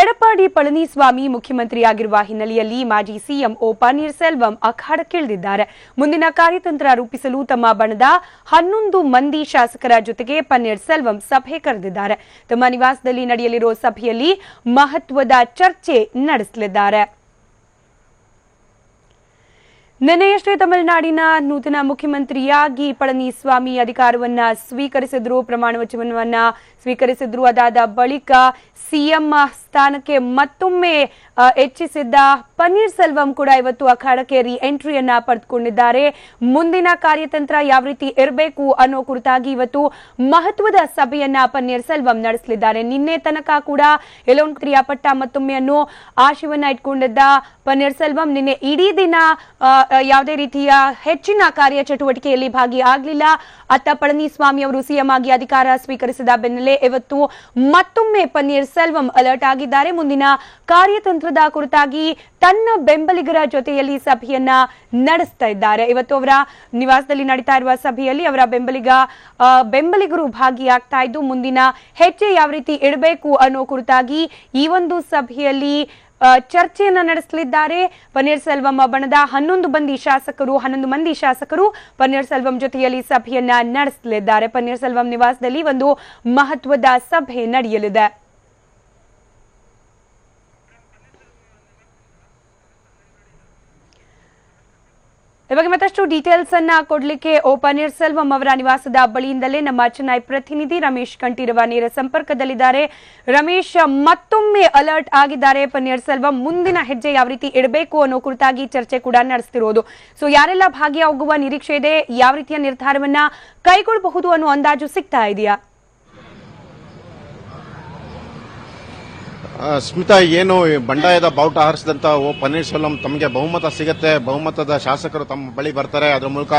ಎಡಪ್ಪಾಡಿ ಪಳನಿಸ್ವಾಮಿ ಮುಖ್ಯಮಂತ್ರಿಯಾಗಿರುವ ಹಿನ್ನೆಲೆಯಲ್ಲಿ ಮಾಜಿ ಸಿಎಂ ಓ ಪನ್ನೀರ್ಸೆಲ್ವಂ ಅಖಾಡಕ್ಕಿಳಿದಿದ್ದಾರೆ. ಮುಂದಿನ ಕಾರ್ಯತಂತ್ರ ರೂಪಿಸಲು ತಮ್ಮ ಬಣದ 11 ಮಂದಿ ಶಾಸಕರ ಜೊತೆಗೆ ಪನ್ನೀರ್ಸೆಲ್ವಂ ಸಭೆ ಕರೆದಿದ್ದಾರೆ. ತಮ್ಮ ನಿವಾಸದಲ್ಲಿ ನಡೆಯಲಿರುವ ಸಭೆಯಲ್ಲಿ ಮಹತ್ವದ ಚರ್ಚೆ ನಡೆಸಲಿದ್ದಾರೆ. ನಿನ್ನೆಯಷ್ಟೇ ತಮಿಳುನಾಡಿನ ನೂತನ ಮುಖ್ಯಮಂತ್ರಿಯಾಗಿ ಪಳನಿಸ್ವಾಮಿ ಅಧಿಕಾರವನ್ನ ಸ್ವೀಕರಿಸಿದ್ರು, ಪ್ರಮಾಣ ವಚನವನ್ನ ಸ್ವೀಕರಿಸಿದ್ರು. ಅದಾದ ಬಳಿಕ ಸಿಎಂ ಸ್ಥಾನಕ್ಕೆ ಮತ್ತೊಮ್ಮೆ ಹೆಚ್ಚಿಸಿದ್ದ ಪನ್ನೀರ್ಸೆಲ್ವಂ ಕೂಡ ಇವತ್ತು ಅಖಾಡಕ್ಕೆ ರಿ ಎಂಟ್ರಿಯನ್ನ ಪಡೆದುಕೊಂಡಿದ್ದಾರೆ. ಮುಂದಿನ ಕಾರ್ಯತಂತ್ರ ಯಾವ ರೀತಿ ಇರಬೇಕು ಅನ್ನೋ ಕುರಿತಾಗಿ ಇವತ್ತು ಮಹತ್ವದ ಸಭೆಯನ್ನ ಪನ್ನೀರ್ಸೆಲ್ವಂ ನಡೆಸಲಿದ್ದಾರೆ. ನಿನ್ನೆ ತನಕ ಕೂಡ ಎಲ್ಲೊಂದು ಕ್ರಿಯಾಪಟ್ಟ ಮತ್ತೊಮ್ಮೆ ಅನ್ನೋ ಆಶಯವನ್ನ ಇಟ್ಕೊಂಡಿದ್ದ ಪನ್ನೀರ್ಸೆಲ್ವಂ ನಿನ್ನೆ ಇಡೀ ದಿನ ಯಾವುದೇ ರೀತಿಯ ಹೆಚ್ಚಿನ ಕಾರ್ಯಚಟುವಟಿಕೆಯಲ್ಲಿ ಭಾಗಿಯಾಗಲಿಲ್ಲ. ಅತ್ತ ಪಳನಿಸ್ವಾಮಿ ಅವರು ಸಿಎಂ ಆಗಿ ಅಧಿಕಾರ ಸ್ವೀಕರಿಸಿದ ಬೆನ್ನಲ್ಲೇ ಇವತ್ತು ಮತ್ತೊಮ್ಮೆ ಪನ್ನೀರ್ಸೆಲ್ವಂ ಅಲರ್ಟ್ ಆಗಿದ್ದಾರೆ. ಮುಂದಿನ ಕಾರ್ಯತಂತ್ರದ ಕುರಿತಾಗಿ ತನ್ನ ಬೆಂಬಲಿಗರ ಜೊತೆಯಲ್ಲಿ ಸಭೆಯನ್ನ ನಡೆಸ್ತಾ ಇದ್ದಾರೆ. ಇವತ್ತು ಅವರ ನಿವಾಸದಲ್ಲಿ ನಡೀತಾ ಇರುವ ಸಭೆಯಲ್ಲಿ ಅವರ ಬೆಂಬಲಿಗರು ಭಾಗಿಯಾಗ್ತಾ ಇದ್ದು ಮುಂದಿನ ಹೆಜ್ಜೆ ಯಾವ ರೀತಿ ಇಡಬೇಕು ಅನ್ನೋ ಕುರಿತಾಗಿ ಈ ಒಂದು ಸಭೆಯಲ್ಲಿ ಚರ್ಚೆಯನ್ನ ನಡೆಸಲಿದ್ದಾರೆ. ಪನ್ನೀರ್ಸೆಲ್ವಂ ಬಣದ 11 ಮಂದಿ ಶಾಸಕರು ಪನ್ನೀರ್ಸೆಲ್ವಂ ಜೊತೆಯಲ್ಲಿ ಸಭೆಯನ್ನ ನಡೆಸಲಿದ್ದಾರೆ. ಪನ್ನೀರ್ಸೆಲ್ವಂ ನಿವಾಸದಲ್ಲಿ ಒಂದು ಮಹತ್ವದ ಸಭೆ ನಡೆಯಲಿದೆ. ಇವಾಗ ಮತ್ತಷ್ಟು ಡೀಟೇಲ್ಸ್ ಅನ್ನ ಕೊಡ್ಲಿಕ್ಕೆ ಓ ಪನ್ನೀರ್ಸೆಲ್ವಂ ಅವರ ನಿವಾಸದ ಬಳಿಯಿಂದಲೇ ನಮ್ಮ ಚೆನ್ನೈ ಪ್ರತಿನಿಧಿ ರಮೇಶ್ ಕಂಠೀರವ ನೇರ ಸಂಪರ್ಕದಲ್ಲಿದ್ದಾರೆ. ರಮೇಶ್, ಮತ್ತೊಮ್ಮೆ ಅಲರ್ಟ್ ಆಗಿದ್ದಾರೆ ಪನ್ನೀರ್ಸೆಲ್ವಂ. ಮುಂದಿನ ಹೆಜ್ಜೆ ಯಾವ ರೀತಿ ಇಡಬೇಕು ಅನ್ನೋ ಕುರಿತಾಗಿ ಚರ್ಚೆ ಕೂಡ ನಡೆಸ್ತಿರೋದು. ಸೊ ಯಾರೆಲ್ಲ ಭಾಗಿಯಾಗುವ ನಿರೀಕ್ಷೆ ಇದೆ, ಯಾವ ರೀತಿಯ ನಿರ್ಧಾರವನ್ನ ಕೈಗೊಳ್ಳಬಹುದು ಅನ್ನೋ ಅಂದಾಜು ಸಿಗ್ತಾ ಇದೆಯಾ? ಸ್ಮಿತಾ, ಏನು ಬಂಡಾಯದ ಬಾವುಟ ಹಾರಿಸಿದಂತ ಓ ಪನ್ನೀರ್ಸೆಲ್ವಂ ತಮಗೆ ಬಹುಮತ ಸಿಗತ್ತೆ, ಬಹುಮತದ ಶಾಸಕರು ತಮ್ಮ ಬಳಿ ಬರ್ತಾರೆ, ಅದರ ಮೂಲಕ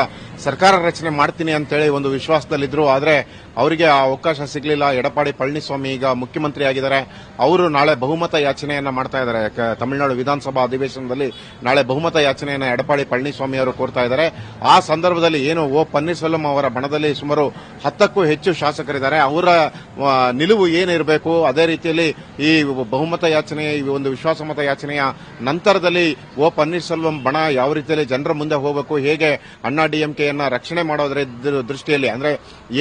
ಸರ್ಕಾರ ರಚನೆ ಮಾಡ್ತೀನಿ ಅಂತೇಳಿ ಒಂದು ವಿಶ್ವಾಸದಲ್ಲಿದ್ರು. ಆದ್ರೆ ಅವರಿಗೆ ಆ ಅವಕಾಶ ಸಿಗಲಿಲ್ಲ. ಎಡಪ್ಪಾಡಿ ಪಳನಿಸ್ವಾಮಿ ಈಗ ಮುಖ್ಯಮಂತ್ರಿ ಆಗಿದ್ದಾರೆ. ಅವರು ನಾಳೆ ಬಹುಮತ ಯಾಚನೆಯನ್ನ ಮಾಡ್ತಾ ಇದ್ದಾರೆ. ತಮಿಳುನಾಡು ವಿಧಾನಸಭಾ ಅಧಿವೇಶನದಲ್ಲಿ ನಾಳೆ ಬಹುಮತ ಯಾಚನೆಯನ್ನ ಎಡಪ್ಪಾಡಿ ಪಳನಿಸ್ವಾಮಿ ಅವರು ಕೋರ್ತಾ ಇದ್ದಾರೆ. ಆ ಸಂದರ್ಭದಲ್ಲಿ ಏನು ಓ ಪನ್ನೀರ್ಸೆಲ್ವಂ ಅವರ ಬಣದಲ್ಲಿ ಸುಮಾರು 10ಕ್ಕೂ ಹೆಚ್ಚು ಶಾಸಕರಿದ್ದಾರೆ. ಅವರ ನಿಲುವು ಏನಿರಬೇಕು, ಅದೇ ರೀತಿಯಲ್ಲಿ ಈ ಬಹುಮತ ಯಾಚನೆ, ಈ ಒಂದು ವಿಶ್ವಾಸಮತ ಯಾಚನೆಯ ನಂತರದಲ್ಲಿ ಓ ಪನ್ನೀರ್ಸೆಲ್ವಂ ಬಣ ಯಾವ ರೀತಿಯಲ್ಲಿ ಜನರ ಮುಂದೆ ಹೋಗಬೇಕು, ಹೇಗೆ ಅಣ್ಣಾ ಡಿಎಂಕೆಯನ್ನ ರಕ್ಷಣೆ ಮಾಡೋದ್ರ ದೃಷ್ಟಿಯಲ್ಲಿ, ಅಂದ್ರೆ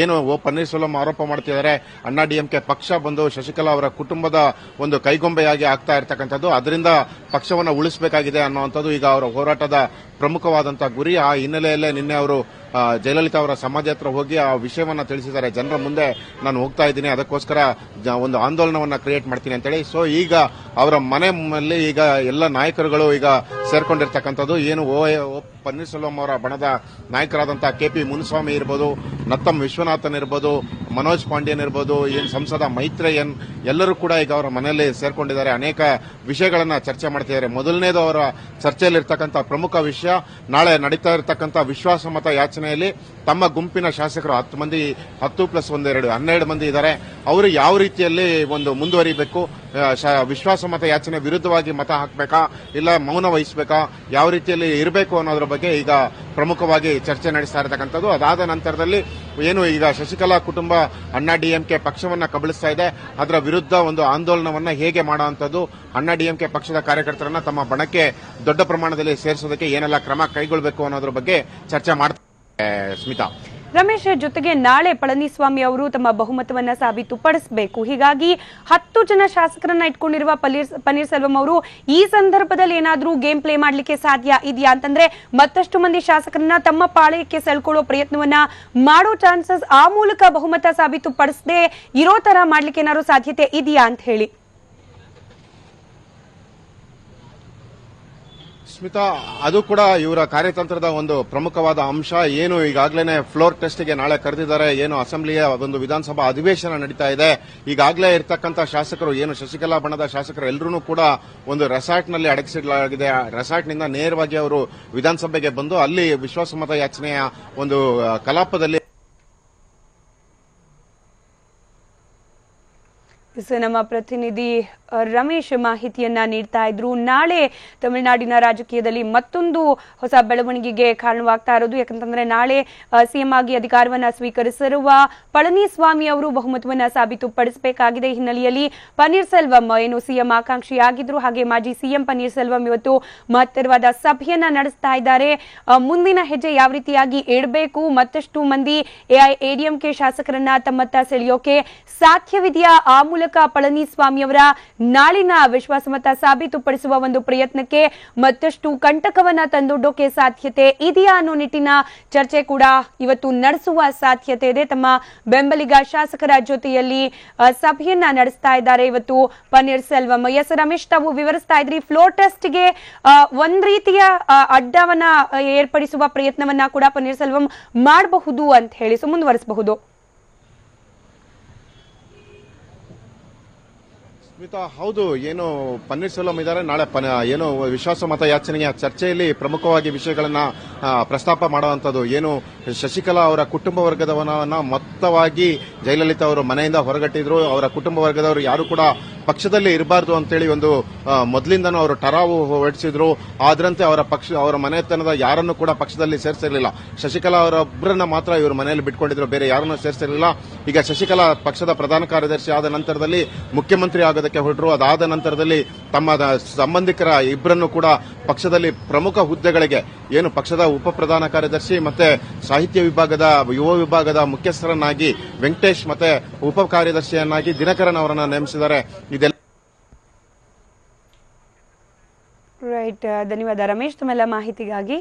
ಏನು ಓ ಪನ್ನೀರ್ಸೆಲ್ವಂ ಆರೋಪ ಮಾಡ್ತಿದ್ದಾರೆ, ಅಣ್ಣಾ ಡಿಎಂಕೆ ಪಕ್ಷ ಬಂದು ಶಶಿಕಲಾ ಅವರ ಕುಟುಂಬದ ಒಂದು ಕೈಗೊಂಬೆಯಾಗಿ ಆಗ್ತಾ ಇರ್ತಕ್ಕಂಥದ್ದು, ಅದರಿಂದ ಪಕ್ಷವನ್ನು ಉಳಿಸಬೇಕಾಗಿದೆ ಅನ್ನುವಂಥದ್ದು ಈಗ ಅವರ ಹೋರಾಟದ ಪ್ರಮುಖವಾದಂತಹ ಗುರಿ. ಆ ಹಿನ್ನೆಲೆಯಲ್ಲೇ ನಿನ್ನೆ ಅವರು ಜಯಲಲಿತಾ ಅವರ ಸಮಾಧಿ ಹತ್ರ ಹೋಗಿ ಆ ವಿಷಯವನ್ನ ತಿಳಿಸಿದ್ದಾರೆ. ಜನರ ಮುಂದೆ ನಾನು ಹೋಗ್ತಾ ಇದ್ದೀನಿ, ಅದಕ್ಕೋಸ್ಕರ ಒಂದು ಆಂದೋಲನವನ್ನ ಕ್ರಿಯೇಟ್ ಮಾಡ್ತೀನಿ ಅಂತೇಳಿ. ಸೊ ಈಗ ಅವರ ಮನೆಯಲ್ಲಿ ಈಗ ಎಲ್ಲ ನಾಯಕರುಗಳು ಈಗ ಸೇರ್ಕೊಂಡಿರ್ತಕ್ಕಂಥದ್ದು. ಏನು ಓ ಪನ್ನೀರ್ಸೆಲ್ವಂ ಅವರ ಬಣದ ನಾಯಕರಾದಂತಹ ಕೆಪಿ ಮುನಿಸ್ವಾಮಿ ಇರ್ಬೋದು, ನತ್ತಂ ವಿಶ್ವನಾಥನ್ ಇರ್ಬೋದು, ಮನೋಜ್ ಪಾಂಡ್ಯನ್ ಇರ್ಬೋದು, ಏನು ಸಂಸದ ಮೈತ್ರೇಯನ್, ಎಲ್ಲರೂ ಕೂಡ ಈಗ ಅವರ ಮನೆಯಲ್ಲಿ ಸೇರ್ಕೊಂಡಿದ್ದಾರೆ. ಅನೇಕ ವಿಷಯಗಳನ್ನ ಚರ್ಚೆ ಮಾಡ್ತಿದ್ದಾರೆ. ಮೊದಲನೇದು ಅವರ ಚರ್ಚೆಯಲ್ಲಿರ್ತಕ್ಕಂಥ ಪ್ರಮುಖ ವಿಷಯ, ನಾಳೆ ನಡೀತಾ ಇರತಕ್ಕಂಥ ವಿಶ್ವಾಸಮತ ಯಾಚನೆಯಲ್ಲಿ ತಮ್ಮ ಗುಂಪಿನ ಶಾಸಕರು 10+1 12 ಮಂದಿ ಇದ್ದಾರೆ. ಅವರು ಯಾವ ರೀತಿಯಲ್ಲಿ ಒಂದು ಮುಂದುವರಿಬೇಕು, ವಿಶ್ವಾಸಮತ ಯಾಚನೆ ವಿರುದ್ಧವಾಗಿ ಮತ ಹಾಕಬೇಕಾ, ಇಲ್ಲ ಮೌನ ವಹಿಸಬೇಕಾ, ಯಾವ ರೀತಿಯಲ್ಲಿ ಇರಬೇಕು ಅನ್ನೋದ್ರ ಬಗ್ಗೆ ಈಗ ಪ್ರಮುಖವಾಗಿ ಚರ್ಚೆ ನಡೆಸ್ತಾ ಇರತಕ್ಕಂಥದ್ದು. ಅದಾದ ನಂತರದಲ್ಲಿ ಏನು ಈಗ ಶಶಿಕಲಾ ಕುಟುಂಬ ಅಣ್ಣಾ ಡಿಎಂಕೆ ಪಕ್ಷವನ್ನ ಕಬಳಿಸ್ತಾ ಇದೆ, ಅದರ ವಿರುದ್ಧ ಒಂದು ಆಂದೋಲನವನ್ನ ಹೇಗೆ ಮಾಡುವಂತದ್ದು, ಅಣ್ಣಾ ಡಿಎಂಕೆ ಪಕ್ಷದ ಕಾರ್ಯಕರ್ತರನ್ನ ತಮ್ಮ ಬಣಕ್ಕೆ ದೊಡ್ಡ ಪ್ರಮಾಣದಲ್ಲಿ ಸೇರಿಸೋದಕ್ಕೆ ಏನೆಲ್ಲ ಕ್ರಮ ಕೈಗೊಳ್ಳಬೇಕು ಅನ್ನೋದ್ರ ಬಗ್ಗೆ ಚರ್ಚೆ ಮಾಡ್ತಾರೆ. ಸ್ಮಿತಾ, ರಮೇಶ್, ಜೊತೆಗೆ ನಾಳೆ ಪಳನಿಸ್ವಾಮಿ ಅವರು ತಮ್ಮ ಬಹುಮತವನ್ನ ಸಾಬೀತುಪಡಿಸಬೇಕು. ಹೀಗಾಗಿ 10 ಜನ ಶಾಸಕರನ್ನ ಇಟ್ಕೊಂಡಿರುವ ಪನ್ನೀರ್ಸೆಲ್ವಂ ಅವರು ಈ ಸಂದರ್ಭದಲ್ಲಿ ಏನಾದ್ರೂ ಗೇಮ್ ಪ್ಲೇ ಮಾಡ್ಲಿಕ್ಕೆ ಸಾಧ್ಯ ಇದೆಯಾ ಅಂತಂದ್ರೆ ಮತ್ತಷ್ಟು ಮಂದಿ ಶಾಸಕರನ್ನ ತಮ್ಮ ಪಾಳಯಕ್ಕೆ ಸೆಳ್ಕೊಳ್ಳೋ ಪ್ರಯತ್ನವನ್ನ ಮಾಡೋ ಚಾನ್ಸಸ್, ಆ ಮೂಲಕ ಬಹುಮತ ಸಾಬೀತುಪಡಿಸದೆ ಇರೋ ತರ ಮಾಡ್ಲಿಕ್ಕೆ ಏನಾದ್ರು ಸಾಧ್ಯತೆ ಇದೆಯಾ ಅಂತ ಹೇಳಿ? ಸ್ಮಿತಾ, ಅದು ಕೂಡ ಇವರ ಕಾರ್ಯತಂತ್ರದ ಒಂದು ಪ್ರಮುಖವಾದ ಅಂಶ. ಏನು ಈಗಾಗಲೇ ಫ್ಲೋರ್ ಟೆಸ್ಟ್ಗೆ ನಾಳೆ ಕರೆದಿದ್ದಾರೆ. ಏನು ಅಸೆಂಬ್ಲಿಯ ಒಂದು ವಿಧಾನಸಭಾ ಅಧಿವೇಶನ ನಡೀತಾ ಇದೆ. ಈಗಾಗಲೇ ಇರ್ತಕ್ಕಂಥ ಶಾಸಕರು, ಏನು ಶಶಿಕಲಾ ಬಣದ ಶಾಸಕರು ಎಲ್ಲರೂ ಕೂಡ ಒಂದು ರೆಸಾರ್ಟ್ನಲ್ಲಿ ಅಡಗಿಸಿಡಲಾಗಿದೆ. ರೆಸಾರ್ಟ್ನಿಂದ ನೇರವಾಗಿ ಅವರು ವಿಧಾನಸಭೆಗೆ ಬಂದು ಅಲ್ಲಿ ವಿಶ್ವಾಸಮತ ಯಾಚನೆಯ ಒಂದು ಕಲಾಪದಲ್ಲಿ ನಮ್ಮ ಪ್ರತಿನಿಧಿ ರಮೇಶ್ ಮಾಹಿತಿಯನ್ನ ನೀಡ್ತಾ ಇದ್ರು. ನಾಳೆ ತಮಿಳುನಾಡಿನ ರಾಜಕೀಯದಲ್ಲಿ ಮತ್ತೊಂದು ಹೊಸ ಬೆಳವಣಿಗೆಗೆ ಕಾರಣವಾಗ್ತಾ ಇರೋದು. ಯಾಕಂತಂದ್ರೆ ನಾಳೆ ಸಿಎಂ ಆಗಿ ಅಧಿಕಾರವನ್ನ ಸ್ವೀಕರಿಸಿರುವ ಪಳನಿಸ್ವಾಮಿ ಅವರು ಬಹುಮತವನ್ನ ಸಾಬೀತುಪಡಿಸಬೇಕಾಗಿದೆ. ಹಿನ್ನೆಲೆಯಲ್ಲಿ ಪನ್ನೀರ್ ಸೆಲ್ವಂ ಏನು ಸಿಎಂ ಆಕಾಂಕ್ಷಿಯಾಗಿದ್ರು, ಹಾಗೆ ಮಾಜಿ ಸಿಎಂ ಪನ್ನೀರ್ ಸೆಲ್ವಂ ಇವತ್ತು ಮಹತ್ತರವಾದ ಸಭೆಯನ್ನ ನಡೆಸ್ತಾ ಇದ್ದಾರೆ. ಮುಂದಿನ ಹೆಜ್ಜೆ ಯಾವ ರೀತಿಯಾಗಿ ಇಡಬೇಕು, ಮತ್ತಷ್ಟು ಮಂದಿ ಎಐಎಡಿಎಂಕೆ ಶಾಸಕರನ್ನ ತಮ್ಮತ್ತ ಸೆಳೆಯೋಕೆ ಸಾಧ್ಯವಿದೆಯಾ, ಆ ಮೂಲಕ ಪಳನಿಸ್ವಾಮಿ ಅವರ ನಾಳಿನ ವಿಶ್ವಾಸಮತ ಸಾಬೀತುಪಡಿಸುವ ಒಂದು ಪ್ರಯತ್ನಕ್ಕೆ ಮತ್ತಷ್ಟು ಕಂಟಕವನ್ನ ತಂದೊಡ್ಡೋಕೆ ಸಾಧ್ಯತೆ ಇದೆಯಾ ಅನ್ನೋ ನಿಟ್ಟಿನ ಚರ್ಚೆ ಕೂಡ ಇವತ್ತು ನಡೆಸುವ ಸಾಧ್ಯತೆ ಇದೆ. ತಮ್ಮ ಬೆಂಬಲಿಗ ಶಾಸಕರ ಜೊತೆಯಲ್ಲಿ ಸಭೆಯನ್ನ ನಡೆಸ್ತಾ ಇದ್ದಾರೆ ಇವತ್ತು ಪನ್ನೀರ್ ಸೆಲ್ವಂ. ಎಸ್ ರಮೇಶ್, ತಾವು ವಿವರಿಸ್ತಾ ಇದ್ರಿ ಫ್ಲೋರ್ ಟೆಸ್ಟ್ಗೆ ಒಂದ್ ರೀತಿಯ ಅಡ್ಡವನ್ನ ಏರ್ಪಡಿಸುವ ಪ್ರಯತ್ನವನ್ನ ಕೂಡ ಪನ್ನೀರ್ ಸೆಲ್ವಂ ಮಾಡಬಹುದು ಅಂತ ಹೇಳಿ ಮುಂದುವರಿಸಬಹುದು. ಸ್ಮಿತಾ, ಹೌದು, ಏನು ಪನ್ನೀರ್ ಸೆಲ್ವಂ ಇದ್ದಾರೆ. ನಾಳೆ ಏನು ವಿಶ್ವಾಸ ಮತ ಯಾಚನೆಯ ಚರ್ಚೆಯಲ್ಲಿ ಪ್ರಮುಖವಾಗಿ ವಿಷಯಗಳನ್ನ ಪ್ರಸ್ತಾಪ ಮಾಡುವಂತದ್ದು ಏನು ಶಶಿಕಲಾ ಅವರ ಕುಟುಂಬ ವರ್ಗದವರನ್ನ ಮೊತ್ತವಾಗಿ ಜಯಲಲಿತಾ ಅವರು ಮನೆಯಿಂದ ಹೊರಗಟ್ಟಿದ್ರು. ಅವರ ಕುಟುಂಬ ವರ್ಗದವರು ಯಾರು ಕೂಡ ಪಕ್ಷದಲ್ಲಿ ಇರಬಾರ್ದು ಅಂತೇಳಿ ಒಂದು ಮೊದಲಿಂದನೂ ಅವರು ಟರಾವು ಹೊರಡಿಸಿದ್ರು. ಆದ್ರಂತೆ ಅವರ ಮನೆತನದ ಯಾರನ್ನು ಕೂಡ ಪಕ್ಷದಲ್ಲಿ ಸೇರಿಸಿರಲಿಲ್ಲ. ಶಶಿಕಲಾ ಅವರೊಬ್ಬರನ್ನ ಮಾತ್ರ ಇವರು ಮನೆಯಲ್ಲಿ ಬಿಟ್ಕೊಂಡಿದ್ರು, ಬೇರೆ ಯಾರನ್ನೂ ಸೇರಿಸಿರಲಿಲ್ಲ. ಈಗ ಶಶಿಕಲಾ ಪಕ್ಷದ ಪ್ರಧಾನ ಕಾರ್ಯದರ್ಶಿ ಆದ ನಂತರದಲ್ಲಿ ಮುಖ್ಯಮಂತ್ರಿ ಆಗೋದಕ್ಕೆ ಹೊರಟರು. ಅದಾದ ನಂತರದಲ್ಲಿ ತಮ್ಮ ಸಂಬಂಧಿಕರ ಇಬ್ಬರನ್ನು ಕೂಡ ಪಕ್ಷದಲ್ಲಿ ಪ್ರಮುಖ ಹುದ್ದೆಗಳಿಗೆ ಏನು ಪಕ್ಷದ ಉಪ ಪ್ರಧಾನ ಕಾರ್ಯದರ್ಶಿ ಮತ್ತೆ ಸಾಹಿತ್ಯ ವಿಭಾಗದ ಯುವ ವಿಭಾಗದ ಮುಖ್ಯಸ್ಥರನ್ನಾಗಿ ವೆಂಕಟೇಶ್ ಮತ್ತೆ ಉಪ ಕಾರ್ಯದರ್ಶಿಯನ್ನಾಗಿ ದಿನಕರನ್ ಅವರನ್ನ ನೇಮಿಸಿದ್ದಾರೆ. ಇದೆಲ್ಲ ರೈಟ್, ಧನ್ಯವಾದ ರಮೇಶ್ ತಮ್ಮೆಲ್ಲ ಮಾಹಿತಿಗಾಗಿ.